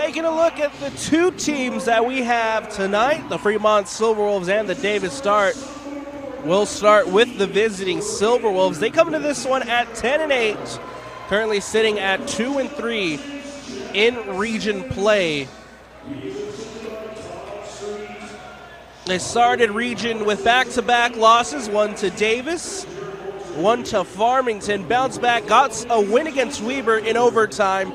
Taking a look at the two teams that we have tonight, the Fremont Silverwolves and the Davis Start. We'll start with the visiting Silverwolves. They come into this one at 10-8, currently sitting at 2-3 in region play. They started region with back-to-back losses, one to Davis, one to Farmington, bounced back, got a win against Weber in overtime,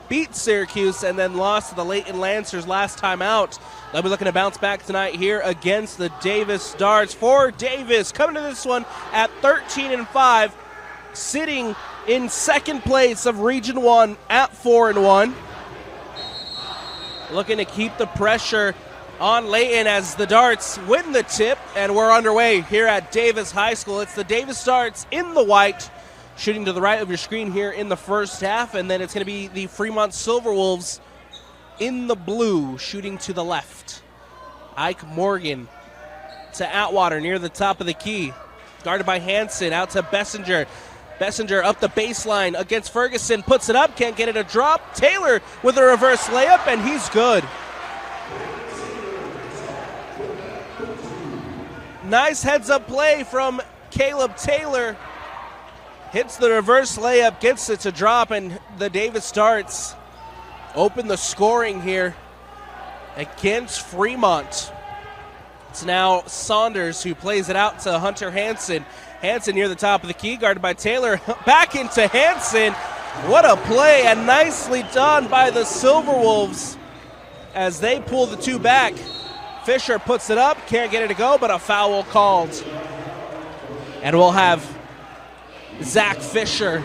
beat Syracuse, and then lost to the Layton Lancers last time out. They'll be looking to bounce back tonight here against the Davis Stars. For Davis, coming to this one at 13-5, sitting in second place of Region 1 at 4-1. Looking to keep the pressure on Layton as the Darts win the tip, and we're underway here at Davis High School. It's the Davis Darts in the white, shooting to the right of your screen here in the first half, and then it's going to be the Fremont Silverwolves in the blue, shooting to the left. Ike Morgan to Atwater near the top of the key, guarded by Hansen, out to Bessinger. Bessinger up the baseline against Ferguson, puts it up, can't get it a drop. Taylor with a reverse layup, and he's good. Nice heads-up play from Caleb Taylor. Hits the reverse layup, gets it to drop, and the Davis Starts open the scoring here against Fremont. It's now Saunders who plays it out to Hunter Hansen. Hansen near the top of the key, guarded by Taylor. Back into Hansen. What a play, and nicely done by the Silverwolves as they pull the two back. Fisher puts it up, can't get it to go, but a foul called. And we'll have Zach Fisher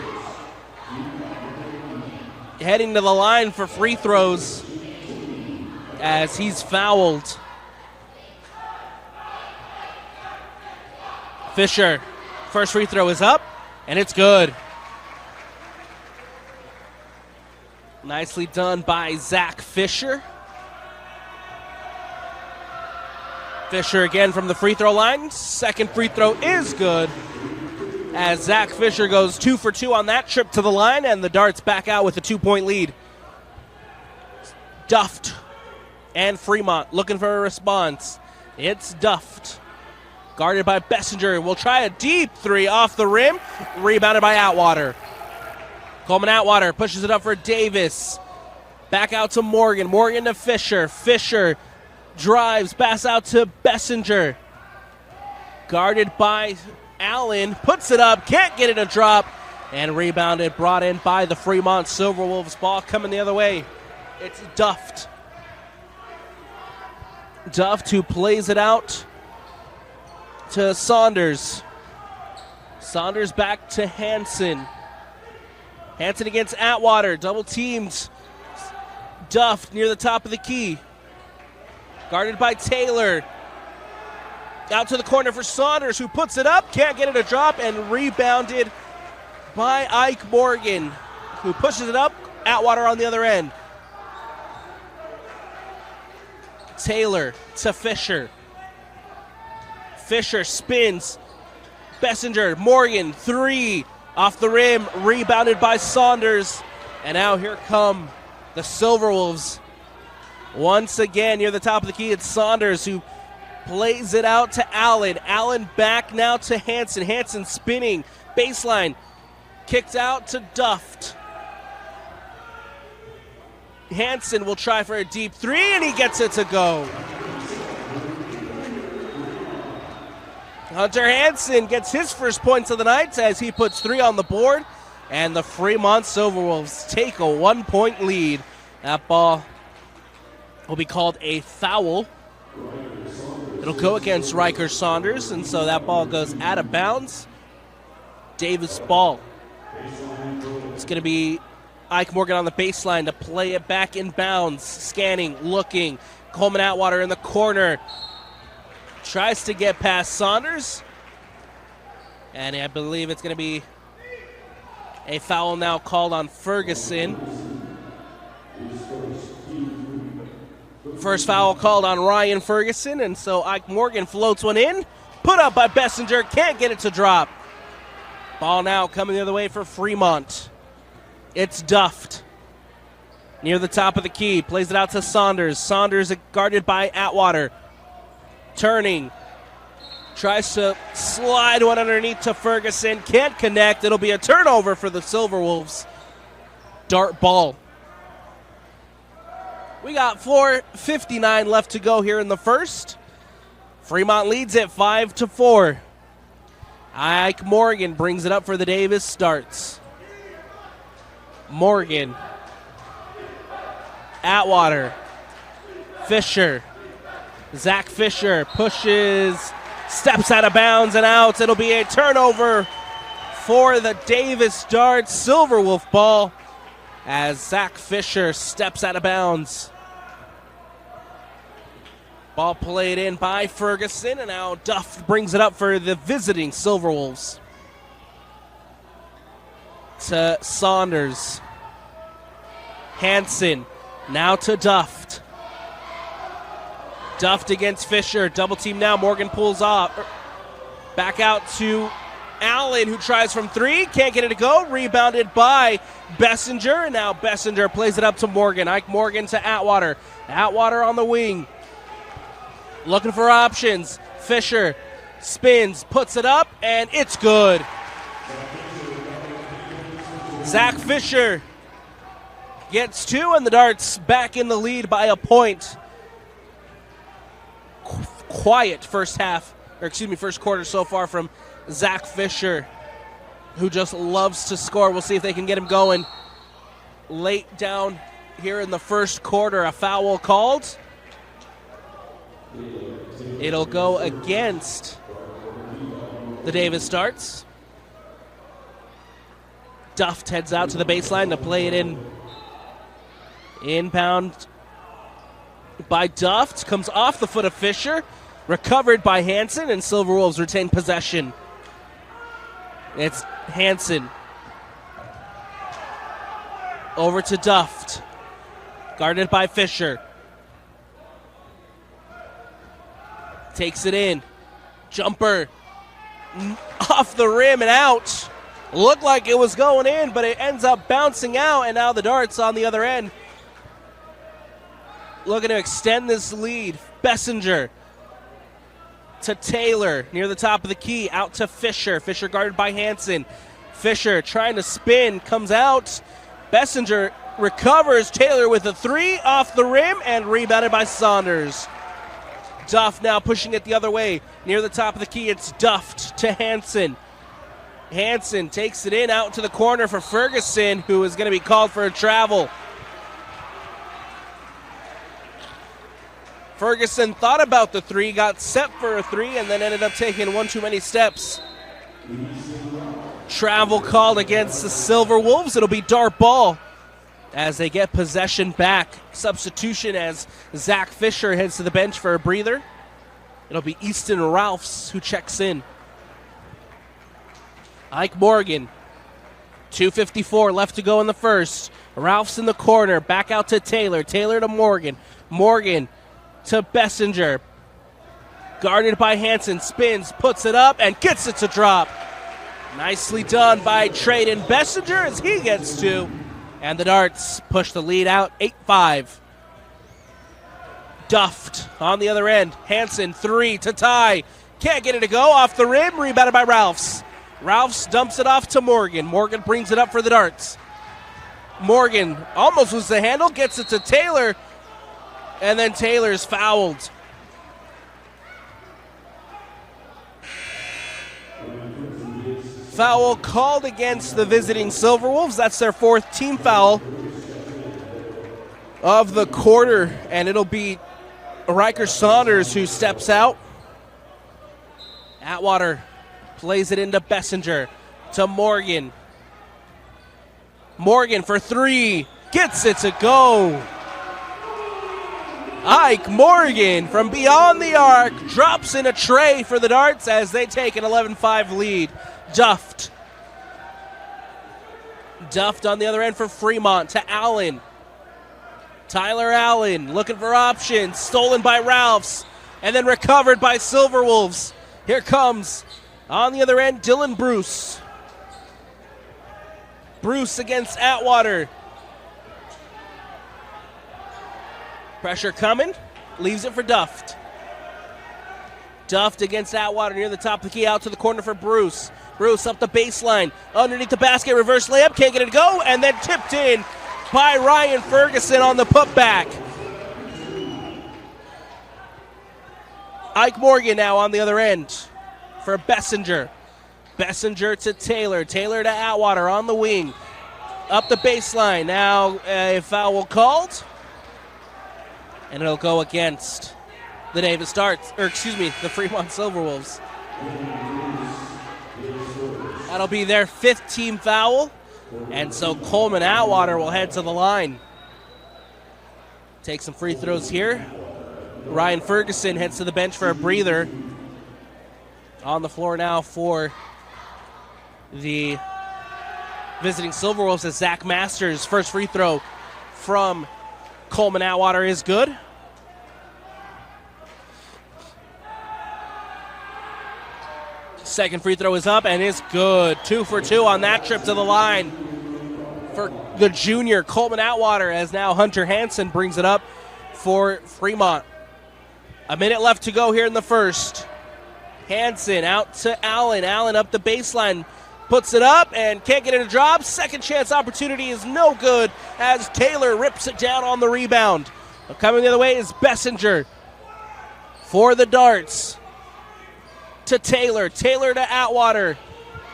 heading to the line for free throws as he's fouled. Fisher, first free throw is up, and it's good. Nicely done by Zach Fisher. Fisher again from the free throw line. Second free throw is good as Zach Fisher goes 2 for 2 on that trip to the line, and the Darts back out with a 2-point lead. Duft and Fremont looking for a response. It's Duft, guarded by Bessinger. Will try a deep three off the rim, rebounded by Atwater. Coleman Atwater pushes it up for Davis. Back out to Morgan. Morgan to Fisher. Fisher drives, pass out to Bessinger. Guarded by Allen, puts it up, can't get it a drop, and rebounded, brought in by the Fremont Silverwolves. Ball coming the other way. It's Duft. Duft who plays it out to Saunders. Saunders back to Hansen. Hansen against Atwater, double teamed. Duft near the top of the key. Guarded by Taylor. Out to the corner for Saunders, who puts it up, can't get it a drop, and rebounded by Ike Morgan, who pushes it up. Atwater on the other end. Taylor to Fisher. Fisher spins. Bessinger, Morgan, three off the rim, rebounded by Saunders. And now here come the Silverwolves. Once again, near the top of the key, it's Saunders who plays it out to Allen. Allen back now to Hansen. Hansen spinning. Baseline. Kicked out to Duft. Hansen will try for a deep three, and he gets it to go. Hunter Hansen gets his first points of the night as he puts 3 on the board, and the Fremont Silverwolves take a 1-point lead. That ball will be called a foul. It'll go against Riker Saunders, and so that ball goes out of bounds. Davis ball. It's going to be Ike Morgan on the baseline to play it back in bounds. Scanning, looking. Coleman Atwater in the corner. Tries to get past Saunders. And I believe it's going to be a foul now called on Ferguson. First foul called on Ryan Ferguson, and so Ike Morgan floats one in. Put up by Bessinger, can't get it to drop. Ball now coming the other way for Fremont. It's Duft. near the top of the key. Plays it out to Saunders. Saunders guarded by Atwater. Turning. Tries to slide one underneath to Ferguson. Can't connect. It'll be a turnover for the Silverwolves. Dart ball. We got 4:59 left to go here in the first. Fremont leads it 5-4. Ike Morgan brings it up for the Davis Starts. Morgan. Atwater. Fisher. Zach Fisher pushes, steps out of bounds and out. It'll be a turnover for the Davis Darts. Silverwolf ball as Zach Fisher steps out of bounds. Ball played in by Ferguson, and now Duff brings it up for the visiting Silverwolves. To Saunders. Hansen, now to Duft. Duft against Fisher, double team now, Morgan pulls off. Back out to Allen, who tries from three, can't get it to go, rebounded by Bessinger, and now Bessinger plays it up to Morgan. Ike Morgan to Atwater. Atwater on the wing. Looking for options. Fisher spins, puts it up, and it's good. Zach Fisher gets two, and the Darts back in the lead by a point. Quiet first quarter so far from Zach Fisher, who just loves to score. We'll see if they can get him going late down here in the first quarter. A foul called. It'll go against the Davis Darts. Duft heads out to the baseline to play it in. Inbound by Duft. Comes off the foot of Fisher. Recovered by Hansen, and Silverwolves retain possession. It's Hansen. Over to Duft. Guarded by Fisher. Takes it in. Jumper. Off the rim and out. Looked like it was going in, but it ends up bouncing out, and now the Darts on the other end looking to extend this lead. Bessinger to Taylor near the top of the key. Out to Fisher. Fisher guarded by Hansen. Fisher trying to spin. Comes out. Bessinger recovers. Taylor with a three off the rim and rebounded by Saunders. Duff now pushing it the other way. Near the top of the key, it's Duft to Hansen. Hansen takes it in out to the corner for Ferguson, who is going to be called for a travel. Ferguson thought about the three, got set for a three, and then ended up taking one too many steps. Travel called against the Silverwolves. It'll be dart ball as they get possession back. Substitution as Zach Fisher heads to the bench for a breather. It'll be Easton Ralphs who checks in. Ike Morgan, 2:54 left to go in the first. Ralphs in the corner, back out to Taylor. Taylor to Morgan. Morgan to Bessinger. Guarded by Hansen, spins, puts it up, and gets it to drop. Nicely done by Trayden Bessinger as he gets two. And the Darts push the lead out, 8-5. Duft on the other end. Hansen, three to tie. Can't get it to go, off the rim, rebounded by Ralphs. Ralphs dumps it off to Morgan. Morgan brings it up for the Darts. Morgan almost loses the handle, gets it to Taylor, and then Taylor's fouled. Foul called against the visiting Silverwolves. That's their fourth team foul of the quarter, and it'll be Riker Saunders who steps out. Atwater plays it into Bessinger to Morgan. Morgan for three, gets it to go. Ike Morgan from beyond the arc drops in a tray for the Darts as they take an 11-5 lead. Duft on the other end for Fremont to Allen. Tyler Allen looking for options. Stolen by Ralphs and then recovered by Silverwolves. Here comes on the other end Dylan Bruce. Bruce against Atwater. Pressure coming. Leaves it for Duft. Duft against Atwater near the top of the key. Out to the corner for Bruce. Bruce up the baseline. Underneath the basket. Reverse layup. Can't get it to go. And then tipped in by Ryan Ferguson on the putback. Ike Morgan now on the other end for Bessinger. Bessinger to Taylor. Taylor to Atwater on the wing. Up the baseline. Now a foul called. And it'll go against the the Fremont Silverwolves. That'll be their 5th team foul. And so Coleman Atwater will head to the line. Take some free throws here. Ryan Ferguson heads to the bench for a breather. On the floor now for the visiting Silverwolves is Zach Masters. First free throw from Coleman Atwater is good. Second free throw is up and is good. 2 for 2 on that trip to the line for the junior Coleman Atwater, as now Hunter Hansen brings it up for Fremont. A minute left to go here in the first. Hansen out to Allen. Allen up the baseline. Puts it up and can't get it to drop. Second chance opportunity is no good as Taylor rips it down on the rebound. But coming the other way is Bessinger for the Darts. To Taylor. Taylor to Atwater.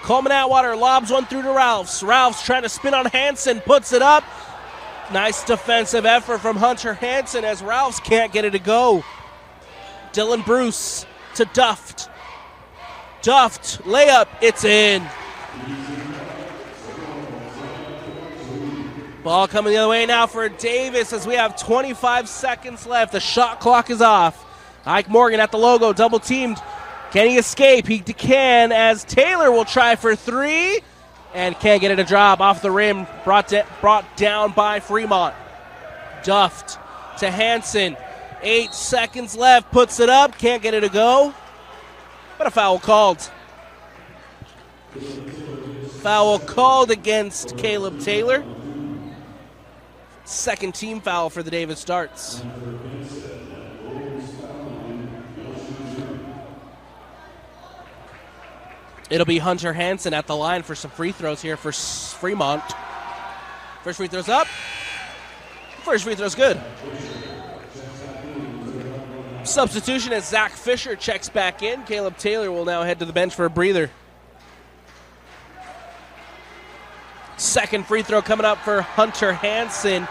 Coleman Atwater lobs one through to Ralphs. Ralphs trying to spin on Hansen. Puts it up. Nice defensive effort from Hunter Hansen as Ralphs can't get it to go. Dylan Bruce to Duft. Duft, layup, it's in. Ball coming the other way now for Davis as we have 25 seconds left. The shot clock is off. Ike Morgan at the logo, double teamed. Can he escape? He can, as Taylor will try for 3 and can't get it to drop. Off the rim, brought down by Fremont. Duft to Hansen. 8 seconds left, puts it up, can't get it to go, but a foul called. Foul called against Caleb Taylor. Second team foul for the Davis Darts. It'll be Hunter Hansen at the line for some free throws here for Fremont. First free throw's up. First free throw's good. Substitution as Zach Fisher checks back in. Caleb Taylor will now head to the bench for a breather. Second free throw coming up for Hunter Hansen.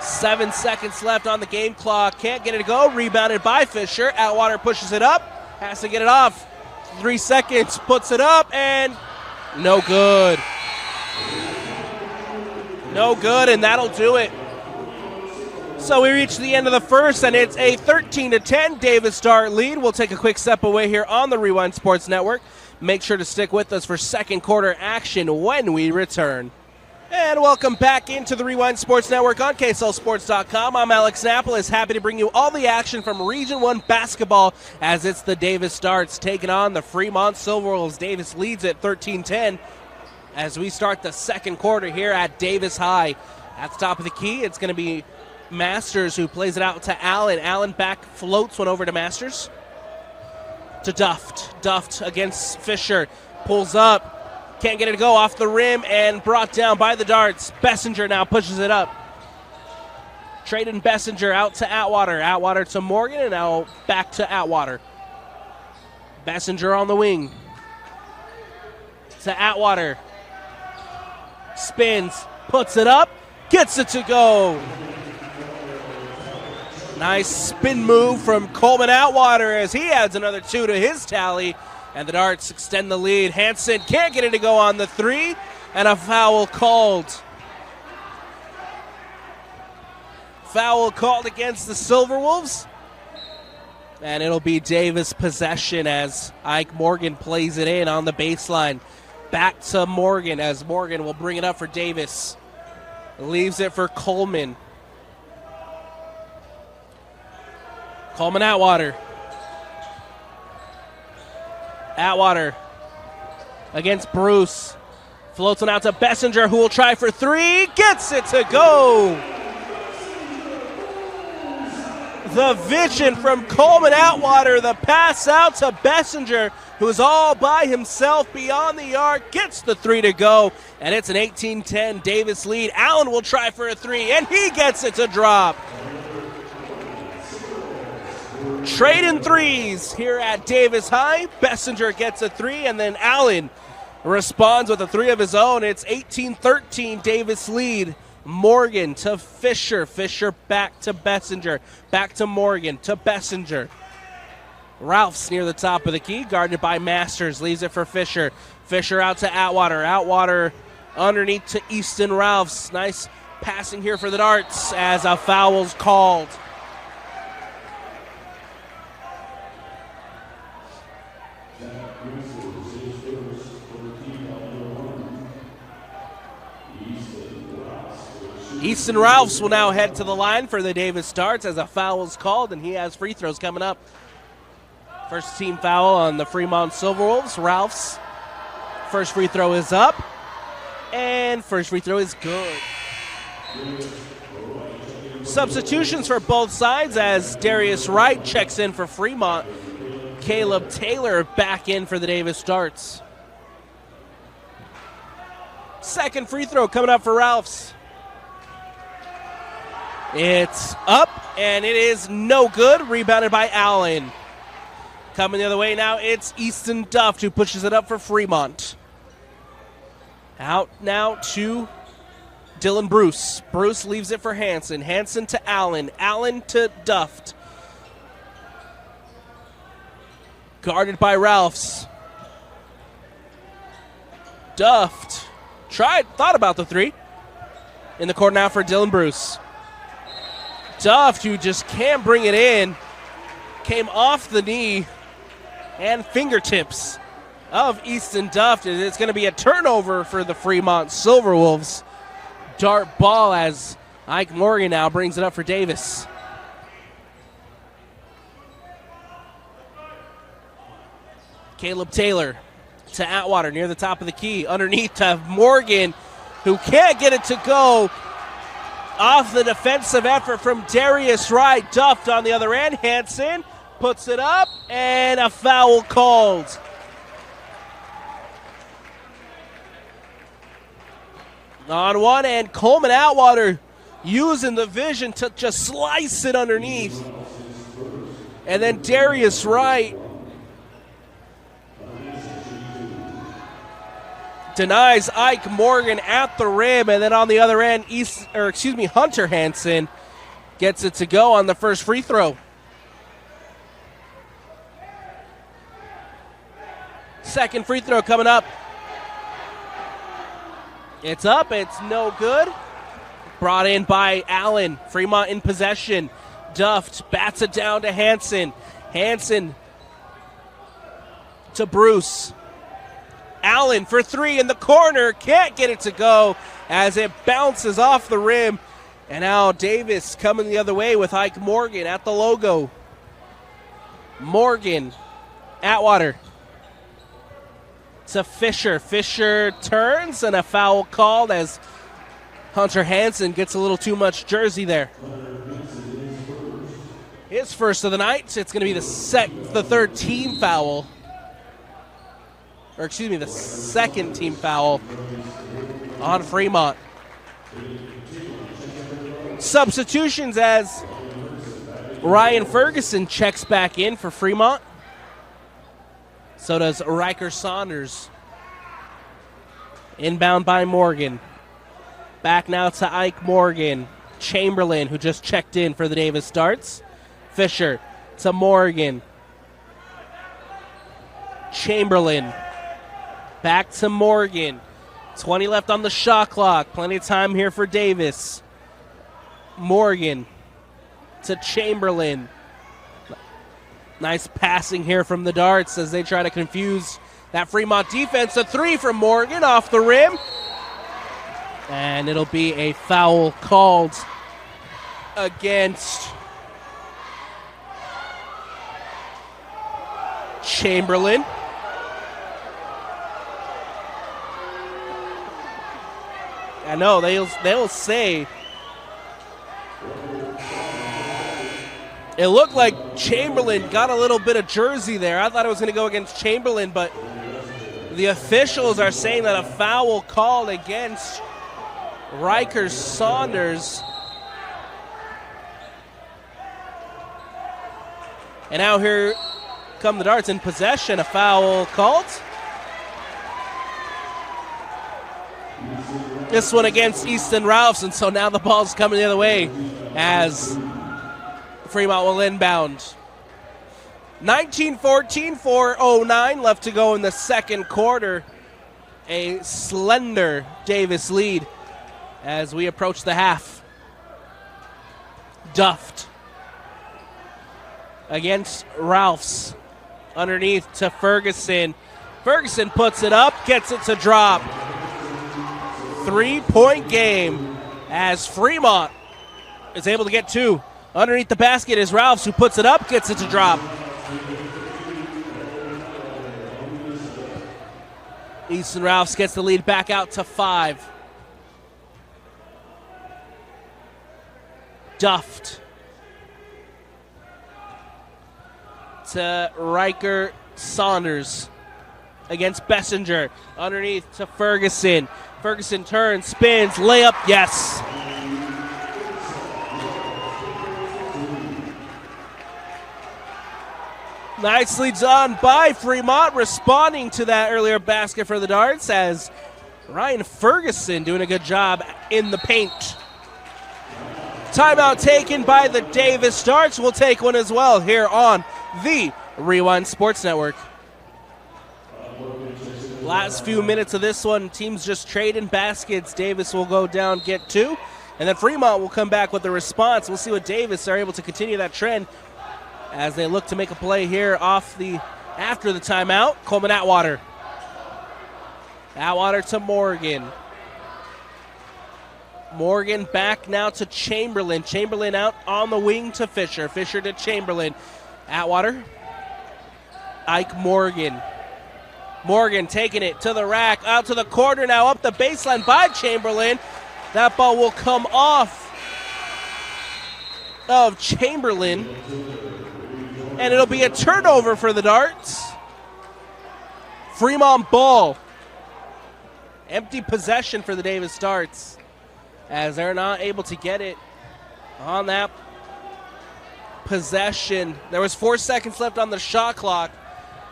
7 seconds left on the game clock. Can't get it to go. Rebounded by Fisher. Atwater pushes it up. Has to get it off. 3 seconds. Puts it up and no good. No good, and that'll do it. So we reach the end of the first, and it's a 13-10 Davis Dart lead. We'll take a quick step away here on the Rewind Sports Network. Make sure to stick with us for second quarter action when we return. And welcome back into the Rewind Sports Network on KSLSports.com. I'm Alex Napolis, happy to bring you all the action from Region 1 basketball as it's the Davis Darts taking on the Fremont Silverwolves. Davis leads at 13-10 as we start the second quarter here at Davis High. At the top of the key, it's going to be Masters who plays it out to Allen. Allen back floats one over to Masters. To Duft. Duft against Fisher. Pulls up. Can't get it to go off the rim and brought down by the Darts. Bessinger now pushes it up. Traden Bessinger out to Atwater. Atwater to Morgan and now back to Atwater. Bessinger on the wing. To Atwater. Spins. Puts it up. Gets it to go. Nice spin move from Coleman Atwater as he adds another 2 to his tally. And the Darts extend the lead. Hansen can't get it to go on the 3. And a foul called. Foul called against the Silverwolves. And it'll be Davis possession as Ike Morgan plays it in on the baseline. Back to Morgan as Morgan will bring it up for Davis. Leaves it for Coleman. Coleman Atwater. Atwater against Bruce. Floats one out to Bessinger, who will try for 3. Gets it to go. The vision from Coleman Atwater, the pass out to Bessinger, who's all by himself beyond the arc, gets the three to go, and it's an 18-10 Davis lead. Allen will try for a three, and he gets it to drop. Trading threes here at Davis High. Bessinger gets a three, and then Allen responds with a three of his own. It's 18-13 Davis lead. Morgan to Fisher. Fisher back to Bessinger. Back to Morgan to Bessinger. Ralph's near the top of the key, guarded by Masters. Leaves it for Fisher. Fisher out to Atwater. Atwater underneath to Easton Ralphs. Nice passing here for the Darts as a foul's called. Easton Ralphs will now head to the line for the Davis Darts as a foul is called, and he has free throws coming up. First team foul on the Fremont Silverwolves. Ralphs. First free throw is up, and first free throw is good. Substitutions for both sides as Darius Wright checks in for Fremont. Caleb Taylor back in for the Davis Darts. Second free throw coming up for Ralphs. It's up, and it is no good. Rebounded by Allen. Coming the other way now, it's Easton Duft who pushes it up for Fremont. Out now to Dylan Bruce. Bruce leaves it for Hanson. Hanson to Allen. Allen to Duft. Guarded by Ralphs. Duft thought about the three. In the court now for Dylan Bruce. Duft, who just can't bring it in, came off the knee and fingertips of Easton Duft. It's going to be a turnover for the Fremont Silverwolves. Dart ball as Ike Morgan now brings it up for Davis. Caleb Taylor to Atwater near the top of the key. Underneath to Morgan, who can't get it to go. Off the defensive effort from Darius Wright. Duft on the other end. Hanson puts it up, and a foul called. On one end, Coleman Atwater using the vision to just slice it underneath. And then Darius Wright denies Ike Morgan at the rim, and then on the other end, Hunter Hanson gets it to go on the first free throw. Second free throw coming up. It's up, it's no good. Brought in by Allen. Fremont in possession. Duft bats it down to Hanson. Hanson to Bruce. Allen for three in the corner. Can't get it to go as it bounces off the rim. And now Davis coming the other way with Ike Morgan at the logo. Morgan, Atwater to Fisher. Fisher turns, and a foul called as Hunter Hanson gets a little too much jersey there. His first of the night. It's going to be the third team foul. The second team foul on Fremont. Substitutions as Ryan Ferguson checks back in for Fremont. So does Riker Saunders. Inbound by Morgan. Back now to Ike Morgan. Chamberlain, who just checked in for the Davis Darts. Fisher to Morgan. Chamberlain. Back to Morgan. 20 left on the shot clock. Plenty of time here for Davis. Morgan to Chamberlain. Nice passing here from the Darts as they try to confuse that Fremont defense. A three from Morgan off the rim. And it'll be a foul called against Chamberlain. I know they'll say It looked like Chamberlain got a little bit of jersey there. I thought it was going to go against Chamberlain, but the officials are saying that a foul called against Riker Saunders. And now here come the Darts in possession. A foul called. This one against Easton Ralphs, and so now the ball's coming the other way as Fremont will inbound. 19-14, 4:09 left to go in the second quarter. A slender Davis lead as we approach the half. Duft against Ralphs. Underneath to Ferguson. Ferguson puts it up, gets it to drop. 3-point game as Fremont is able to get two. Underneath the basket is Ralphs, who puts it up, gets it to drop. Easton Ralphs gets the lead back out to 5. Duft to Riker Saunders against Bessinger. Underneath to Ferguson. Ferguson turns, spins, layup, yes. Nicely done by Fremont, responding to that earlier basket for the Darts as Ryan Ferguson doing a good job in the paint. Timeout taken by the Davis Darts. We'll take one as well here on the Rewind Sports Network. Last few minutes of this one, teams just trading baskets. Davis will go down, get two, and then Fremont will come back with a response. We'll see what Davis are able to continue that trend as they look to make a play here after the timeout. Coleman Atwater. Atwater to Morgan. Morgan back now to Chamberlain. Chamberlain out on the wing to Fisher. Fisher to Chamberlain. Atwater. Ike Morgan. Morgan taking it to the rack, out to the corner now, up the baseline by Chamberlain. That ball will come off of Chamberlain, and it'll be a turnover for the Darts. Fremont ball. Empty possession for the Davis Darts as they're not able to get it on that possession. There was 4 seconds left on the shot clock.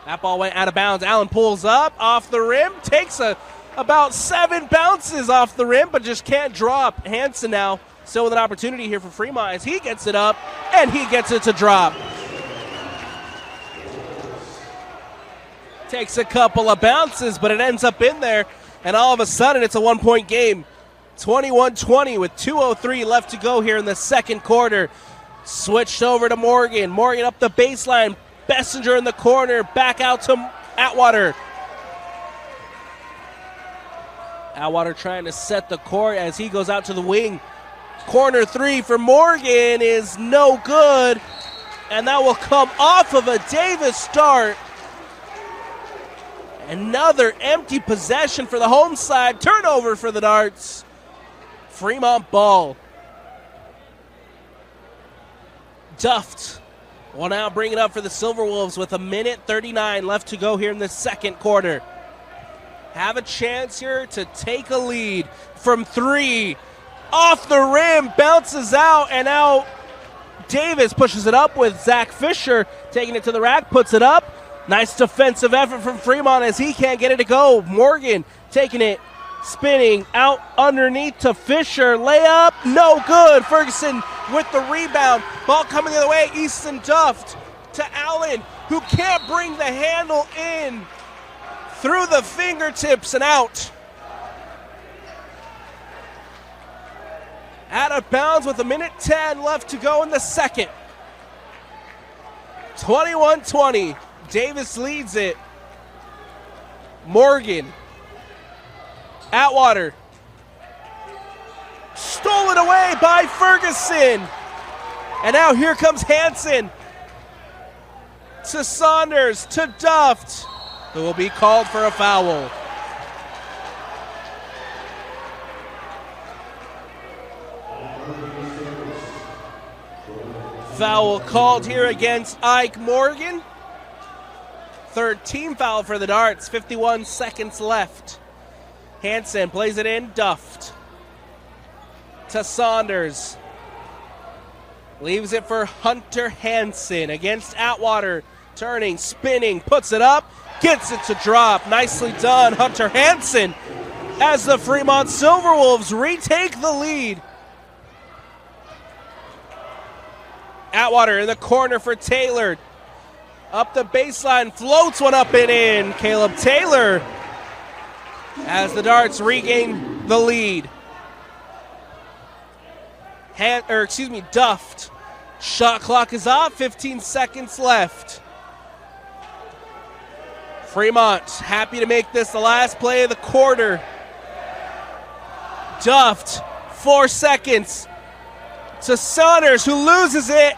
That ball went out of bounds. Allen pulls up off the rim, takes about 7 bounces off the rim, but just can't drop. Hansen now still with an opportunity here for Fremont as he gets it up, and he gets it to drop. Takes a couple of bounces, but it ends up in there, and all of a sudden it's a 1-point game. 21-20 with 2:03 left to go here in the second quarter. Switched over to Morgan. Morgan up the baseline. Bessinger in the corner, back out to Atwater. Atwater trying to set the court as he goes out to the wing. Corner three for Morgan is no good, and that will come off of a Davis start. Another empty possession for the home side. Turnover for the Darts. Fremont ball. Duft will now bring it up for the Silverwolves with 1:39 left to go here in the second quarter. Have a chance here to take a lead from 3. Off the rim, bounces out, and now Davis pushes it up with Zach Fisher, taking it to the rack, puts it up. Nice defensive effort from Fremont as he can't get it to go. Morgan taking it, spinning out underneath to Fisher. Layup, no good. Ferguson with the rebound. Ball coming the other way. Easton Duft to Allen, who can't bring the handle in. Through the fingertips and out. Out of bounds with 1:10 left to go in the second. 21-20. Davis leads it. Morgan. Atwater. Stolen away by Ferguson. And now here comes Hansen. To Saunders, to Duft, who will be called for a foul. Foul called here against Ike Morgan. Third team foul for the Darts. 51 seconds left. Hansen plays it in. Duft to Saunders. Leaves it for Hunter Hansen against Atwater. Turning, spinning, puts it up, gets it to drop. Nicely done, Hunter Hansen, as the Fremont Silverwolves retake the lead. Atwater in the corner for Taylor. Up the baseline, floats one up and in. Caleb Taylor, as the Darts regain the lead. Duft. Shot clock is off, 15 seconds left. Fremont happy to make this the last play of the quarter. Duft, 4 seconds to Saunders, who loses it.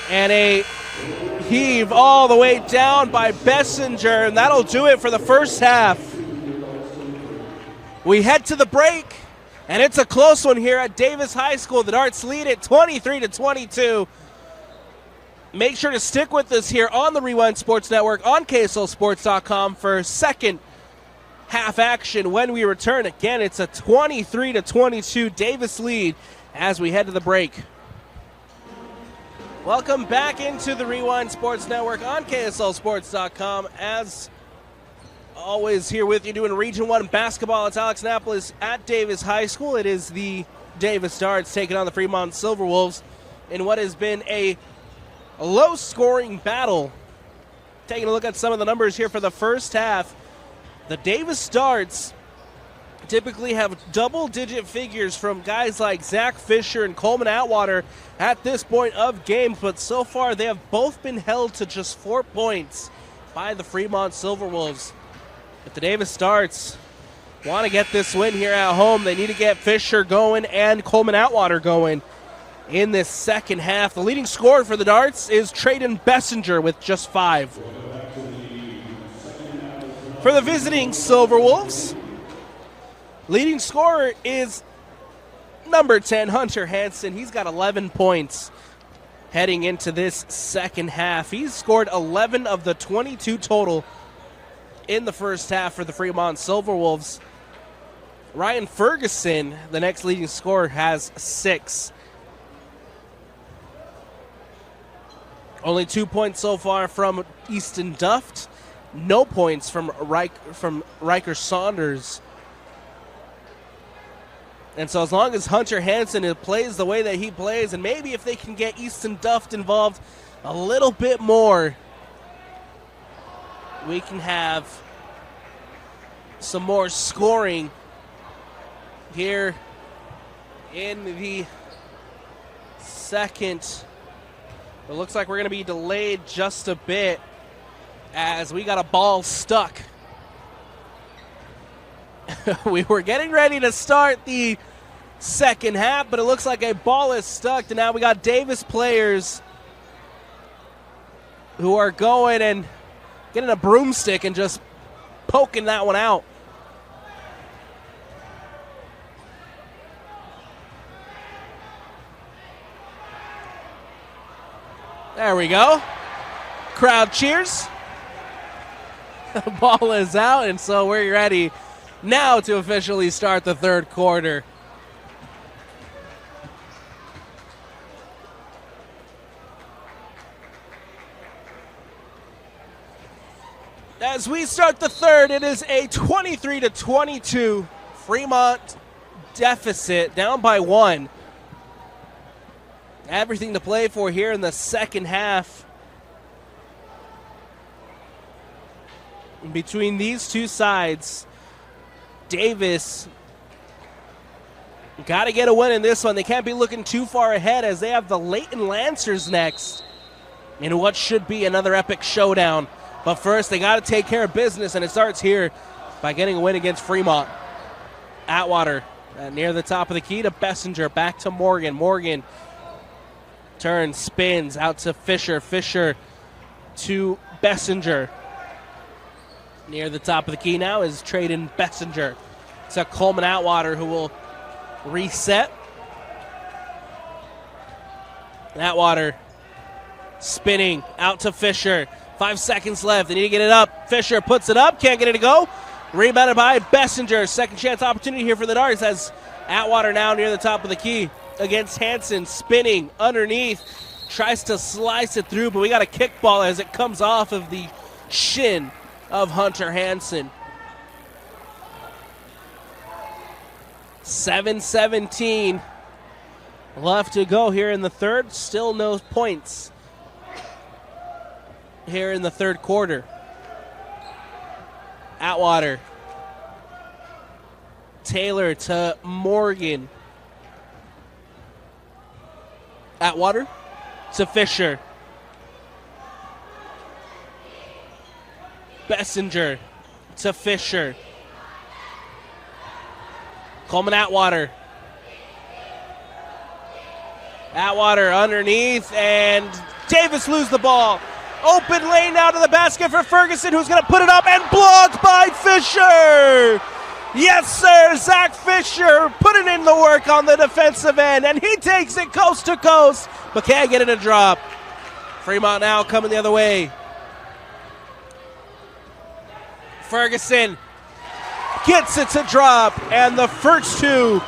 And a heave all the way down by Bessinger, and that'll do it for the first half. We head to the break, and it's a close one here at Davis High School. The Darts lead it 23-22. Make sure to stick with us here on the Rewind Sports Network on KSLSports.com for second half action when we return. Again, it's a 23-22 Davis lead as we head to the break. Welcome back into the Rewind Sports Network on KSLSports.com. As always, here with you doing Region 1 basketball. It's Alex Annapolis at Davis High School. It is the Davis Darts taking on the Fremont Silverwolves in what has been a low-scoring battle. Taking a look at some of the numbers here for the first half. The Davis Darts typically have double-digit figures from guys like Zach Fisher and Coleman Atwater at this point of games, but so far they have both been held to just 4 points by the Fremont Silverwolves. If the Davis Darts want to get this win here at home, they need to get Fisher going and Coleman Atwater going in this second half. The leading scorer for the Darts is Trayden Bessinger with just 5. For the visiting Silverwolves, leading scorer is number 10, Hunter Hansen. He's got 11 points heading into this second half. He's scored 11 of the 22 total in the first half for the Fremont Silverwolves. Ryan Ferguson, the next leading scorer, has 6. Only 2 points so far from Easton Duft. No points from Riker Saunders. And so as long as Hunter Hansen plays the way that he plays, and maybe if they can get Easton Duft involved a little bit more, we can have some more scoring here in the second. It looks like we're going to be delayed just a bit as we got a ball stuck. We were getting ready to start the second half, but it looks like a ball is stuck, and now we got Davis players who are going and getting a broomstick and just poking that one out. There we go. Crowd cheers. The ball is out, and so we're ready now to officially start the third quarter. As we start the third, it is a 23-22 Fremont deficit, down by 1. Everything to play for here in the second half. Between these two sides, Davis got to get a win in this one. They can't be looking too far ahead as they have the Leighton Lancers next in what should be another epic showdown. But first, they got to take care of business, and it starts here by getting a win against Fremont. Atwater near the top of the key to Bessinger, back to Morgan. Morgan turns, spins out to Fisher. Fisher to Bessinger. Near the top of the key now is Trayden Bessinger. To Coleman Atwater, who will reset. Atwater spinning out to Fisher. 5 seconds left. They need to get it up. Fisher puts it up. Can't get it to go. Rebounded by Bessinger. Second chance opportunity here for the Darts as Atwater now near the top of the key against Hansen. Spinning underneath. Tries to slice it through, but we got a kickball as it comes off of the shin of Hunter Hansen. 7:17 left to go here in the third. Still no points here in the third quarter. Atwater. Taylor to Morgan. Atwater to Fisher. Bessinger to Fisher. Coleman Atwater. Atwater underneath, and Davis loses the ball. Open lane now to the basket for Ferguson, who's going to put it up, and blocked by Fisher. Yes, sir, Zach Fisher putting in the work on the defensive end, and he takes it coast to coast, but can't get it to drop. Fremont now coming the other way. Ferguson gets it to drop, and the first two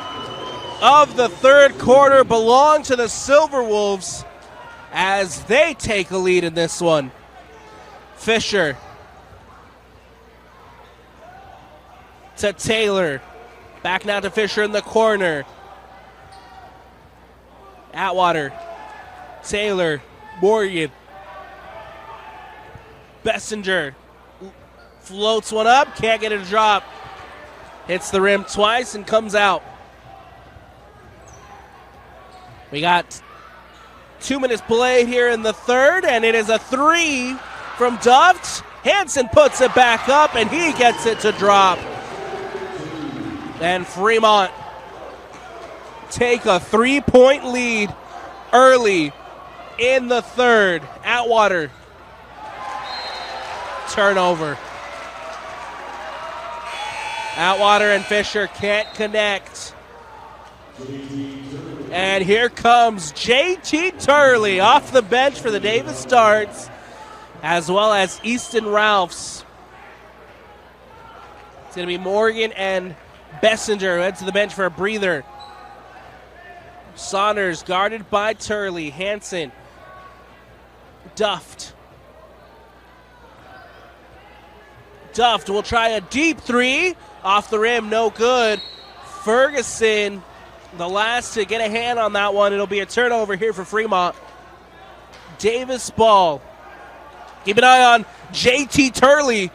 of the third quarter belong to the Silverwolves as they take a lead in this one. Fisher to Taylor. Back now to Fisher in the corner. Atwater. Taylor. Morgan. Bessinger floats one up. Can't get it to drop. Hits the rim twice and comes out. We got 2 minutes played here in the third, and it is a three from Duft. Hansen puts it back up, and he gets it to drop. And Fremont take a 3-point lead early in the third. Atwater. Turnover. Atwater and Fisher can't connect. And here comes JT Turley off the bench for the Davis Darts, as well as Easton Ralphs. It's going to be Morgan and Bessinger who head to the bench for a breather. Saunders guarded by Turley. Hansen. Duft. Duft will try a deep three. Off the rim, no good. Ferguson, the last to get a hand on that one. It'll be a turnover here for Fremont. Davis ball. Keep an eye on JT Turley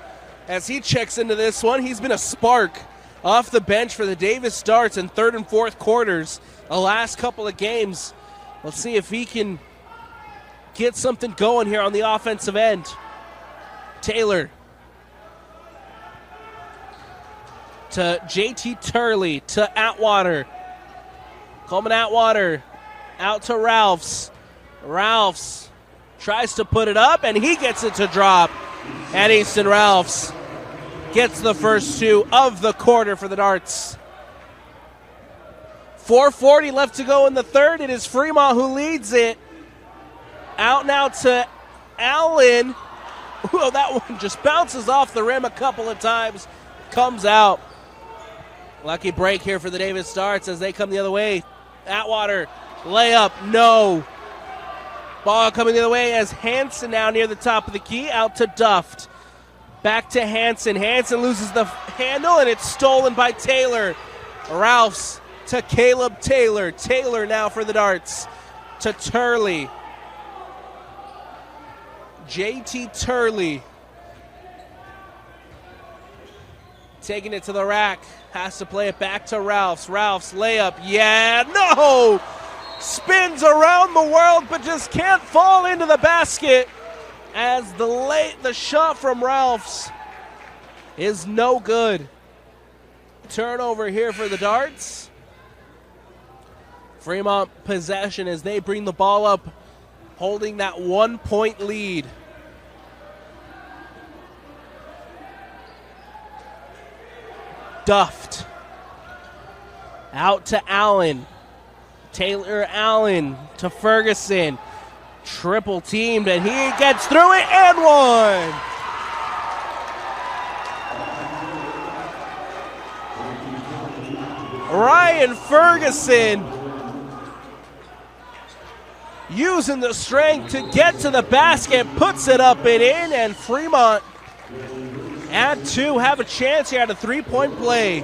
as he checks into this one. He's been a spark off the bench for the Davis Darts in third and fourth quarters the last couple of games. Let's see if he can get something going here on the offensive end. Taylor to JT Turley to Atwater. Coleman Atwater out to Ralphs. Ralphs tries to put it up, and he gets it to drop. And Easton Ralphs gets the first two of the quarter for the Darts. 4:40 left to go in the third. It is Fremont who leads it. Out now to Allen. Whoa, that one just bounces off the rim a couple of times. Comes out. Lucky break here for the Davis Darts as they come the other way. Atwater, layup, no. Ball coming the other way as Hansen now near the top of the key, out to Duft. Back to Hansen. Hansen loses the handle, and it's stolen by Taylor. Ralphs to Caleb Taylor. Taylor now for the Darts. To Turley. JT Turley. Taking it to the rack. Has to play it back to Ralphs. Ralphs layup. Yeah, no! Spins around the world but just can't fall into the basket as the shot from Ralphs is no good. Turnover here for the Darts. Fremont possession as they bring the ball up, holding that 1-point lead. Duft. Out to Allen. Taylor Allen to Ferguson. Triple teamed, and he gets through it and one. Ryan Ferguson using the strength to get to the basket, puts it up and in, and Fremont at 2 have a chance here at a 3-point play.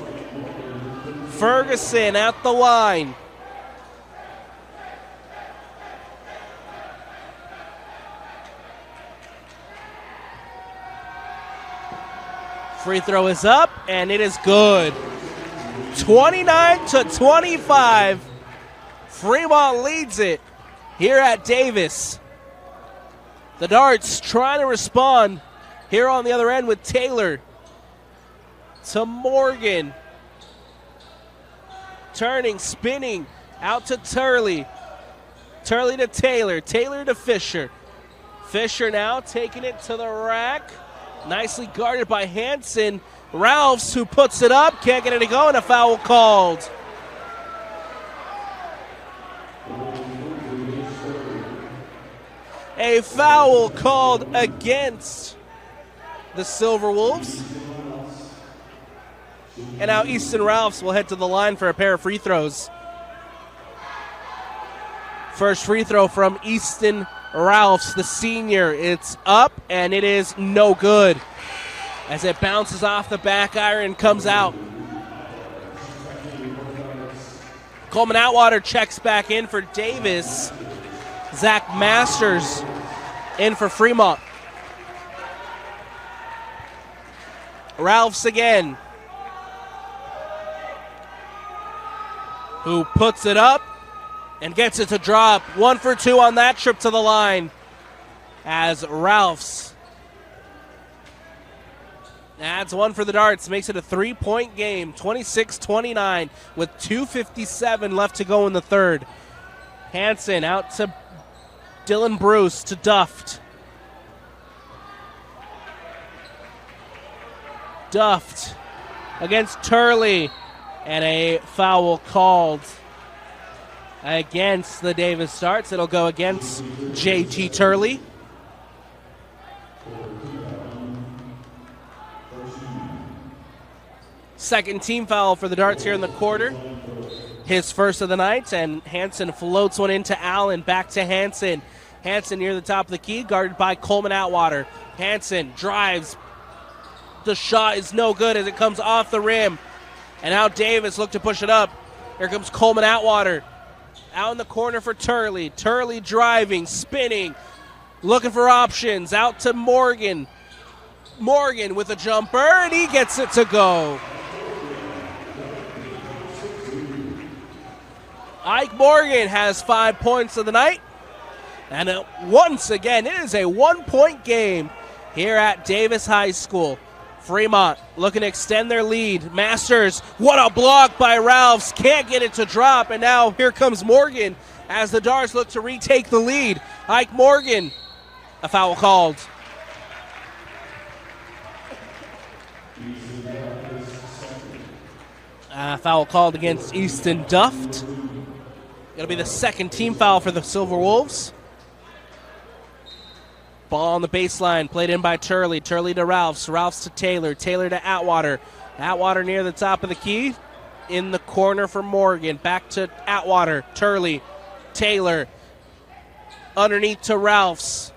Ferguson at the line. Free throw is up, and it is good. 29-25. Fremont leads it here at Davis. The Darts trying to respond here on the other end with Taylor to Morgan. Turning, spinning, out to Turley. Turley to Taylor. Taylor to Fisher. Fisher now taking it to the rack. Nicely guarded by Hansen. Ralphs, who puts it up, can't get it to go, and a foul called. A foul called against the Silverwolves. And now Easton Ralphs will head to the line for a pair of free throws. First free throw from Easton Ralphs, the senior. It's up, and it is no good. As it bounces off the back iron, comes out. Coleman Atwater checks back in for Davis. Zach Masters in for Fremont. Ralphs again, who puts it up and gets it to drop. 1 for 2 on that trip to the line, as Ralphs adds 1 for the Darts, makes it a 3-point game, 26-29, with 2:57 left to go in the third. Hansen out to Dylan Bruce to Duft. Duft against Turley, and a foul called against the Davis Darts. It'll go against J.T. Turley. Second team foul for the Darts here in the quarter. His first of the night, and Hansen floats one into Allen. Back to Hansen. Hansen near the top of the key, guarded by Coleman Atwater. Hansen drives. The shot is no good as it comes off the rim. And now Davis look to push it up. Here comes Coleman Atwater. Out in the corner for Turley. Turley driving, spinning, looking for options. Out to Morgan. Morgan with a jumper, and he gets it to go. Ike Morgan has 5 points of the night. And once again, it is a 1-point game here at Davis High School. Fremont looking to extend their lead. Masters, what a block by Ralphs. Can't get it to drop. And now here comes Morgan as the Darts look to retake the lead. Ike Morgan, a foul called. Foul called against Easton Duft. It'll be the second team foul for the Silverwolves. Ball on the baseline, played in by Turley. Turley to Ralphs. Ralphs to Taylor. Taylor to Atwater. Atwater near the top of the key. In the corner for Morgan. Back to Atwater. Turley. Taylor. Underneath to Ralphs.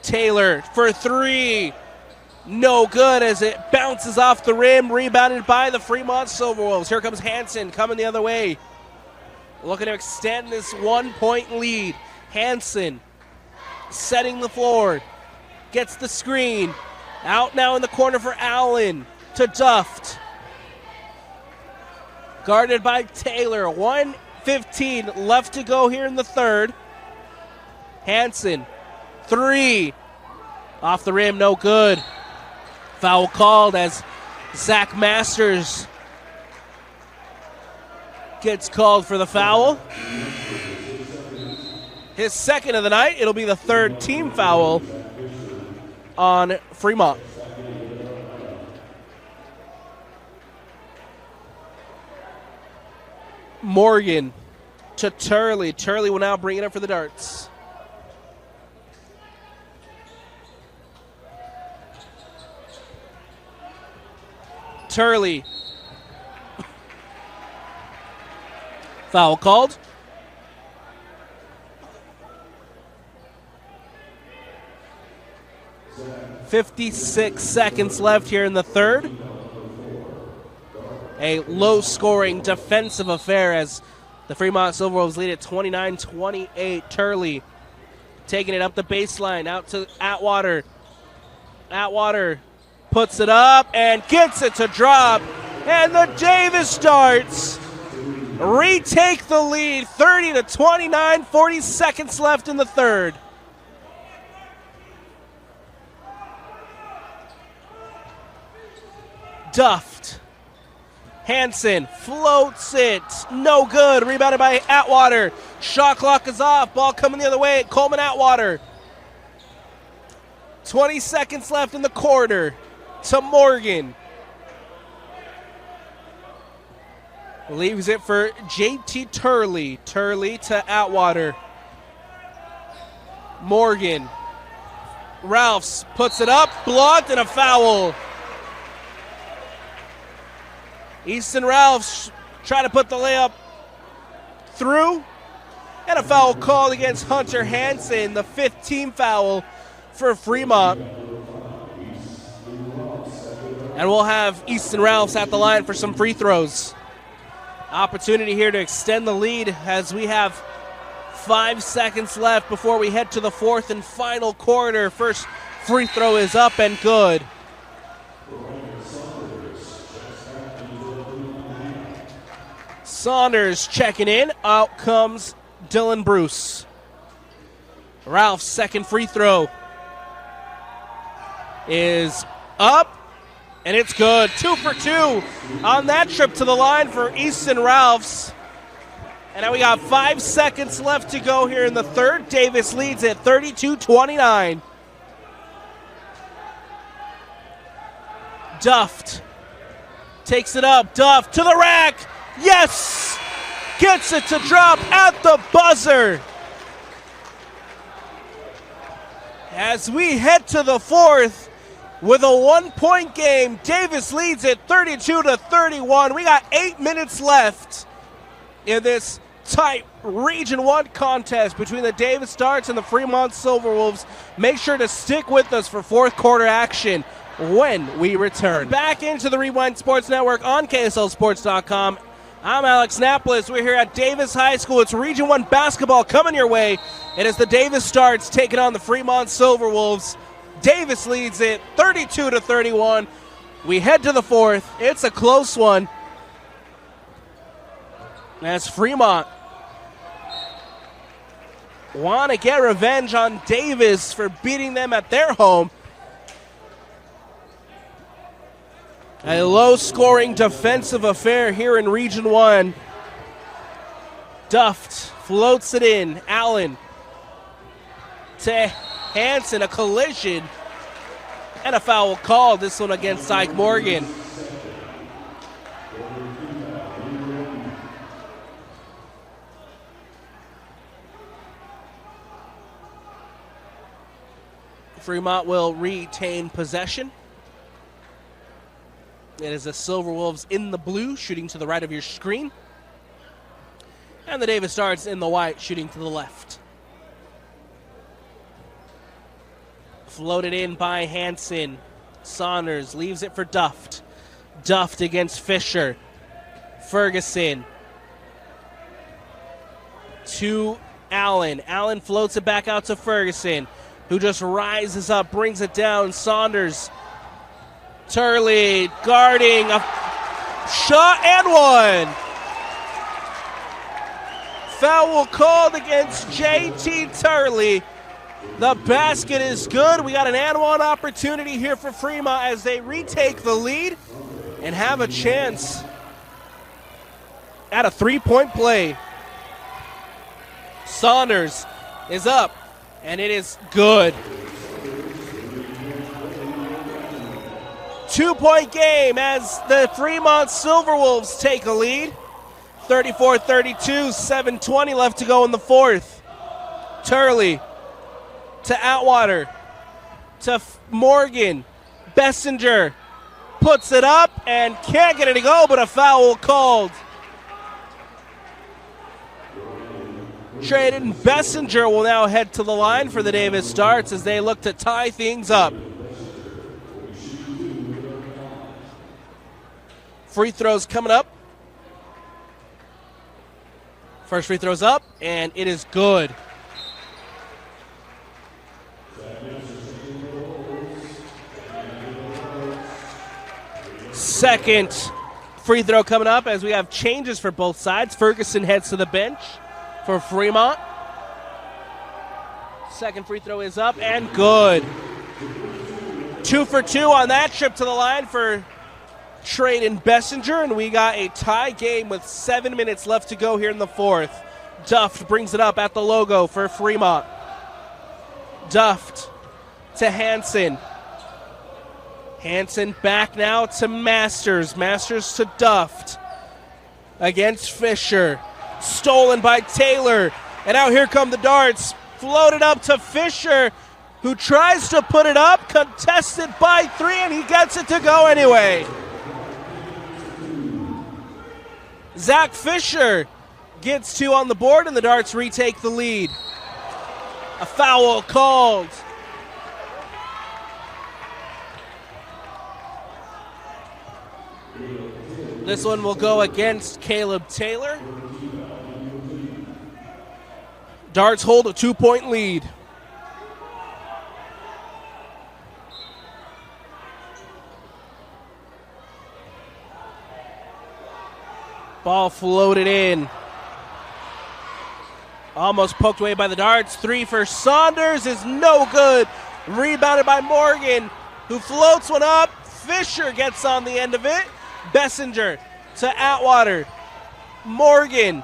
Taylor for 3. No good as it bounces off the rim. Rebounded by the Fremont Silverwolves. Here comes Hansen coming the other way. Looking to extend this 1-point lead. Hansen setting the floor. Gets the screen. Out now in the corner for Allen. To Duft. Guarded by Taylor. 1:15 left to go here in the third. Hansen. 3. Off the rim, no good. Foul called as Zach Masters gets called for the foul. His second of the night. It'll be the third team foul on Fremont. Morgan to Turley. Turley will now bring it up for the darts. Turley. Foul called. .56 seconds left here in the third. A low-scoring defensive affair as the Fremont Silverwolves lead at 29-28. Turley taking it up the baseline, out to Atwater. Atwater puts it up and gets it to drop. And the Davis Darts retake the lead, 30-29, 40 seconds left in the third. Duffed. Hansen floats it. No good. Rebounded by Atwater. Shot clock is off. Ball coming the other way. Coleman Atwater. 20 seconds left in the quarter. To Morgan. Leaves it for JT Turley. Turley to Atwater. Morgan. Ralphs puts it up. Blocked and a foul. Easton Ralphs try to put the layup through. And a foul called against Hunter Hansen, the 5th team foul for Fremont. And we'll have Easton Ralphs at the line for some free throws. Opportunity here to extend the lead as we have 5 seconds left before we head to the fourth and final quarter. First free throw is up and good. Saunders checking in. Out comes Dylan Bruce. Ralph's second free throw is up, and it's good. 2 for 2 on that trip to the line for Easton Ralphs. And now we got 5 seconds left to go here in the third. Davis leads at 32-29. Duft takes it up. Duft to the rack. Yes! Gets it to drop at the buzzer. As we head to the fourth with a 1-point game, Davis leads at 32-31. We got 8 minutes left in this tight Region 1 contest between the Davis Darts and the Fremont Silverwolves. Make sure to stick with us for fourth quarter action when we return. Back into the Rewind Sports Network on KSLSports.com. I'm Alex Napolis. We're here at Davis High School. It's Region 1 basketball coming your way. It is the Davis Darts taking on the Fremont Silverwolves. Davis leads it 32-31. We head to the fourth. It's a close one. As Fremont want to get revenge on Davis for beating them at their home. A low-scoring defensive affair here in Region 1. Duft floats it in. Allen to Hansen, a collision, and a foul called. This one against Ike Morgan. Fremont will retain possession. It is the Silverwolves in the blue, shooting to the right of your screen. And the Davis Darts in the white, shooting to the left. Floated in by Hansen. Saunders leaves it for Duft. Duft against Fisher. Ferguson to Allen. Allen floats it back out to Ferguson, who just rises up, brings it down. Saunders. Turley guarding a shot and one. Foul called against JT Turley. The basket is good. We got an and one opportunity here for Fremont as they retake the lead and have a chance at a 3-point play. Saunders is up, and it is good. 2-point game as the Fremont Silverwolves take a lead. 34-32, 7:20 left to go in the fourth. Turley to Atwater to Morgan. Bessinger puts it up and can't get it to go, but a foul called. Traden Bessinger will now head to the line for the Davis Darts as they look to tie things up. Free throws coming up. First free throw's up, and it is good. Second free throw coming up as we have changes for both sides. Ferguson heads to the bench for Fremont. Second free throw is up and good. 2 for 2 on that trip to the line for Traden Bessinger, and we got a tie game with 7 minutes left to go here in the fourth. Duft brings it up at the logo for Fremont. Duft to Hansen. Hansen back now to Masters. Masters to Duft. Against Fisher. Stolen by Taylor. And now here come the Darts. Floated up to Fisher, who tries to put it up. Contested by 3, and he gets it to go anyway. Zach Fisher gets 2 on the board, and the Darts retake the lead. A foul called. This one will go against Caleb Taylor. Darts hold a 2-point lead. Ball floated in. Almost poked away by the Darts. 3 for Saunders is no good. Rebounded by Morgan, who floats one up. Fisher gets on the end of it. Bessinger to Atwater. Morgan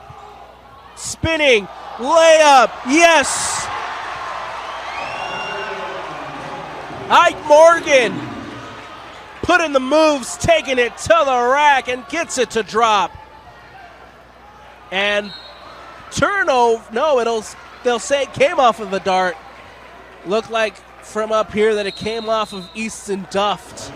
spinning. Layup. Yes. Ike Morgan putting the moves, taking it to the rack, and gets it to drop. And turnover. No, they'll say it came off of the dart. Looked like from up here that it came off of Easton Duft.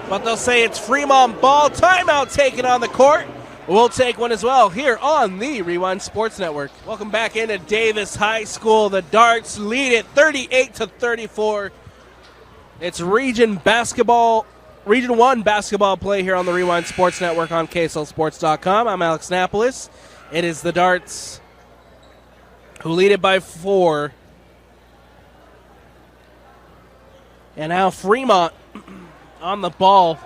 But they'll say it's Fremont ball. Timeout taken on the court. We'll take one as well here on the Rewind Sports Network. Welcome back into Davis High School. The Darts lead it 38-34. It's Region 1 basketball play here on the Rewind Sports Network on KSLSports.com. I'm Alex Napolis. It is the Darts who lead it by 4. And now Fremont on the ball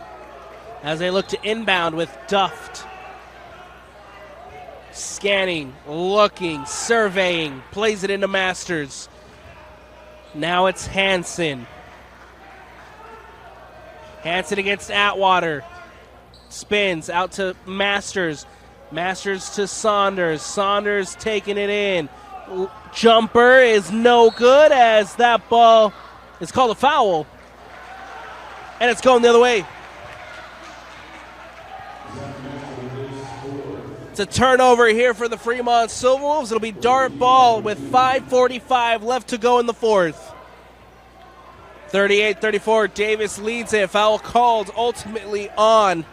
as they look to inbound with Duft. Scanning, looking, surveying, plays it into Masters. Now it's Hansen. Hansen against Atwater. Spins out to Masters. Masters to Saunders. Saunders taking it in. Jumper is no good as that ball is called a foul. And it's going the other way. It's a turnover here for the Fremont Silverwolves. It'll be Dart ball with 5:45 left to go in the fourth. 38-34, Davis leads it. Foul called ultimately on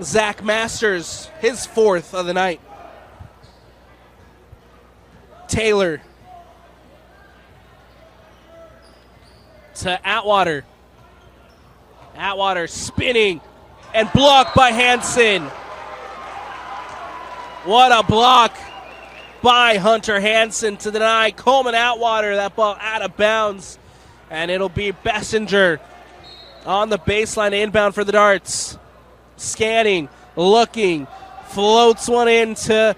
Zach Masters, his 4th of the night. Taylor to Atwater. Atwater spinning and blocked by Hansen. What a block by Hunter Hansen to deny Coleman Atwater that ball out of bounds. And it'll be Bessinger on the baseline inbound for the Darts. Scanning, looking, floats one into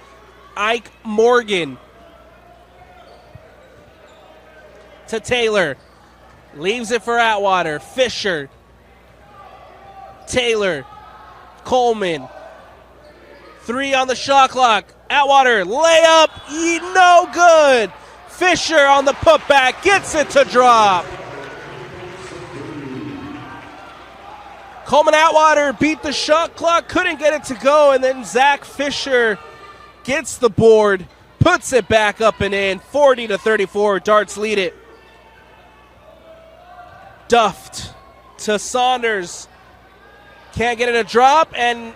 Ike Morgan. To Taylor. Leaves it for Atwater. Fisher. Taylor. Coleman. 3 on the shot clock. Atwater, layup, no good. Fisher on the putback, gets it to drop. Coleman Atwater beat the shot clock, couldn't get it to go, and then Zach Fisher gets the board, puts it back up and in. 40-34, Darts lead it. Duffed to Saunders. Can't get it a drop, and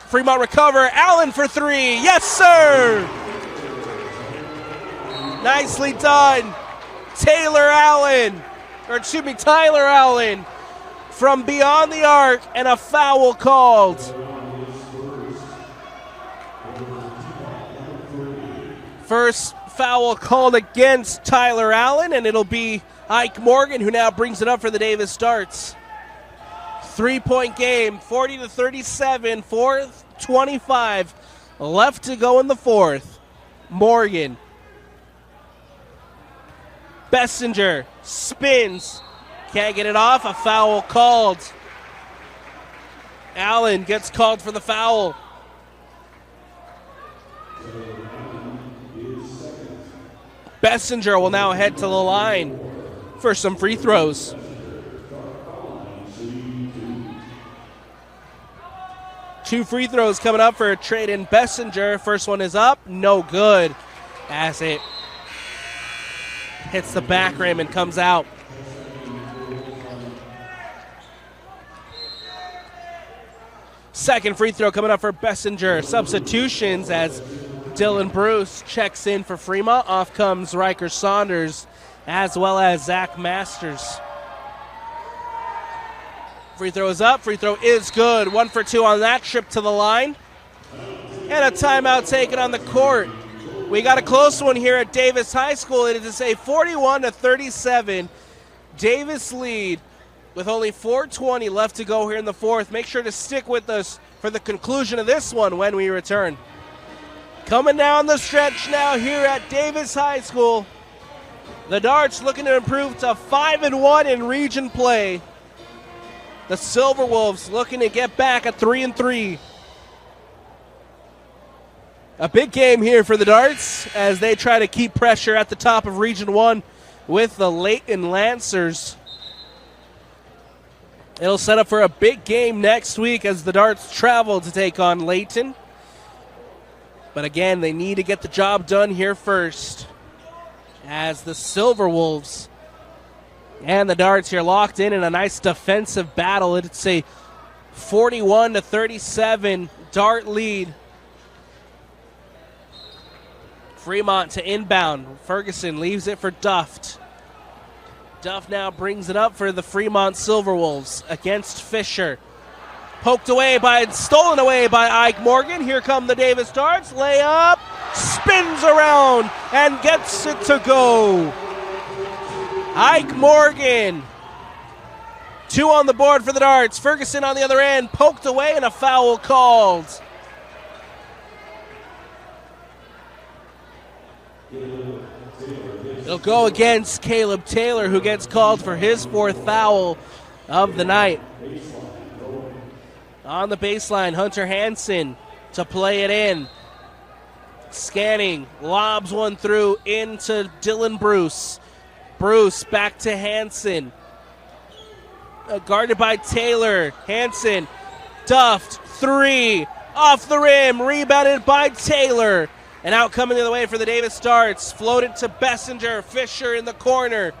Fremont recover. Allen for three. Yes, sir! Nicely done. Tyler Allen from beyond the arc, and a foul called. First foul called against Tyler Allen, and it'll be Ike Morgan who now brings it up for the Davis Darts. 3-point game, 40-37, 4:25 left to go in the fourth. Morgan. Bessinger spins. Can't get it off. A foul called. Allen gets called for the foul. Bessinger will now head to the line for some free throws. Two free throws coming up for Trayden Bessinger. First one is up, no good, as it hits the back rim and comes out. Second free throw coming up for Bessinger. Substitutions as Dylan Bruce checks in for Fremont. Off comes Riker Saunders as well as Zach Masters. Free throw is up. Free throw is good. 1 for 2 on that trip to the line. And a timeout taken on the court. We got a close one here at Davis High School. It is a 41-37 Davis lead with only 4:20 left to go here in the fourth. Make sure to stick with us for the conclusion of this one when we return. Coming down the stretch now here at Davis High School. The Darts looking to improve to 5-1 in region play. The Silverwolves looking to get back at 3-3. A big game here for the Darts as they try to keep pressure at the top of Region 1 with the Layton Lancers. It'll set up for a big game next week as the Darts travel to take on Layton. But again, they need to get the job done here first as the Silverwolves and the Darts here locked in a nice defensive battle. It's a 41-37 Dart lead. Fremont to inbound. Ferguson leaves it for Duft. Duff now brings it up for the Fremont Silverwolves against Fisher. Stolen away by Ike Morgan. Here come the Davis Darts. Layup, spins around and gets it to go. Ike Morgan. 2 on the board for the Darts. Ferguson on the other end, poked away and a foul called. It'll go against Caleb Taylor, who gets called for his 4th foul of the night. On the baseline, Hunter Hansen to play it in. Scanning, lobs one through into Dylan Bruce. Bruce back to Hansen. Guarded by Taylor. Hansen, Duft, 3, off the rim, rebounded by Taylor. And out coming the other way for the Davis Darts. Floated to Bessinger. Fisher in the corner.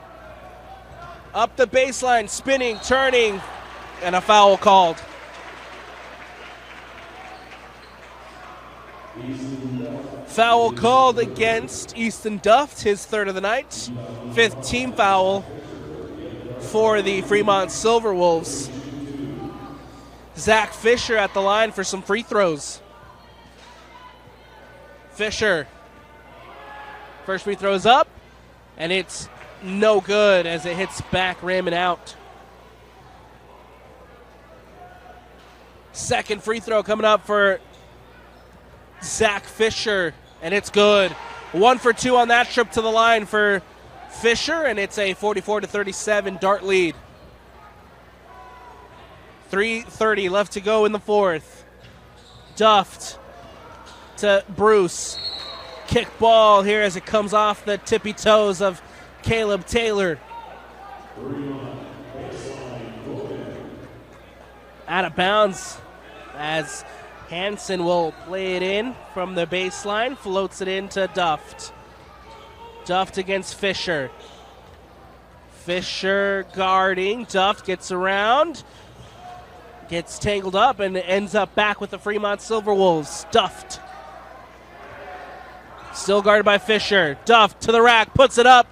Up the baseline, spinning, turning, and a foul called. Foul called against Easton Duft, his 3rd of the night. 5th team foul for the Fremont Silverwolves. Zach Fisher at the line for some free throws. Fisher. First free throw is up, and it's no good as it hits back rim and out. Second free throw coming up for Zach Fisher, and it's good. 1 for 2 on that trip to the line for Fisher, and it's a 44-37 Dart lead. 3:30 left to go in the fourth. Duft to Bruce. Kick ball here as it comes off the tippy toes of Caleb Taylor. out of bounds as Hansen will play it in from the baseline, floats it into Duft. Duft against Fisher. Fisher guarding. Duft gets around, gets tangled up, and ends up back with the Fremont Silverwolves. Duft. Still guarded by Fisher. Duft to the rack, puts it up,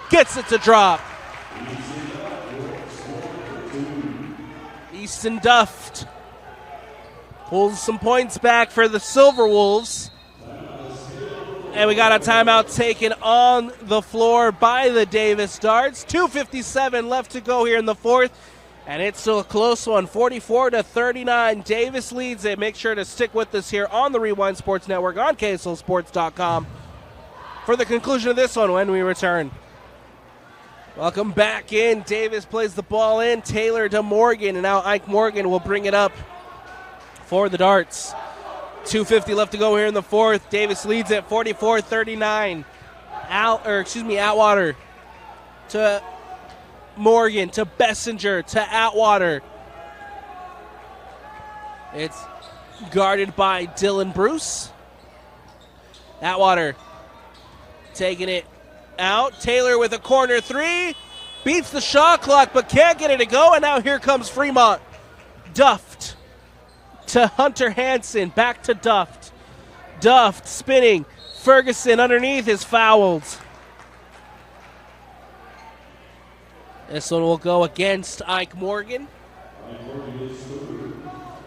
gets it to drop. Easton Duft pulls some points back for the Silverwolves. And we got a timeout taken on the floor by the Davis Darts. 2:57 left to go here in the fourth. And it's still a close one, 44-39. Davis leads it. Make sure to stick with us here on the Rewind Sports Network on KSLSports.com for the conclusion of this one when we return. Welcome back in. Davis plays the ball in. Taylor to Morgan, and now Ike Morgan will bring it up for the Darts. 2:50 left to go here in the fourth. Davis leads it 44-39. Atwater to Morgan, to Bessinger, to Atwater. It's guarded by Dylan Bruce. Atwater taking it out. Taylor with a corner three. Beats the shot clock, but can't get it to go. And now here comes Fremont. Duft to Hunter Hansen. Back to Duft. Duft spinning. Ferguson underneath is fouled. This one will go against Ike Morgan.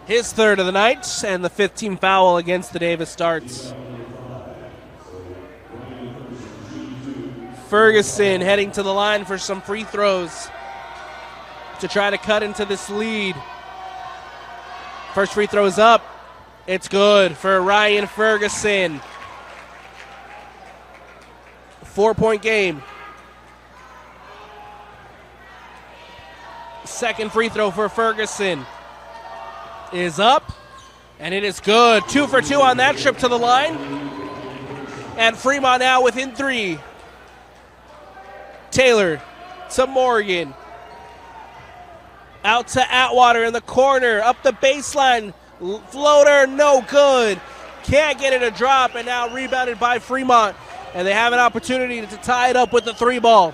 His third of the night, and the 15th foul against the Davis Darts. Ferguson heading to the line for some free throws to try to cut into this lead. First free throw is up. It's good for Ryan Ferguson. 4-point game. Second free throw for Ferguson is up, and it is good. 2 for 2 on that trip to the line. And Fremont now within 3. Taylor to Morgan. Out to Atwater in the corner. Up the baseline. Floater, no good. Can't get it to drop, and now rebounded by Fremont. And they have an opportunity to tie it up with the 3 ball.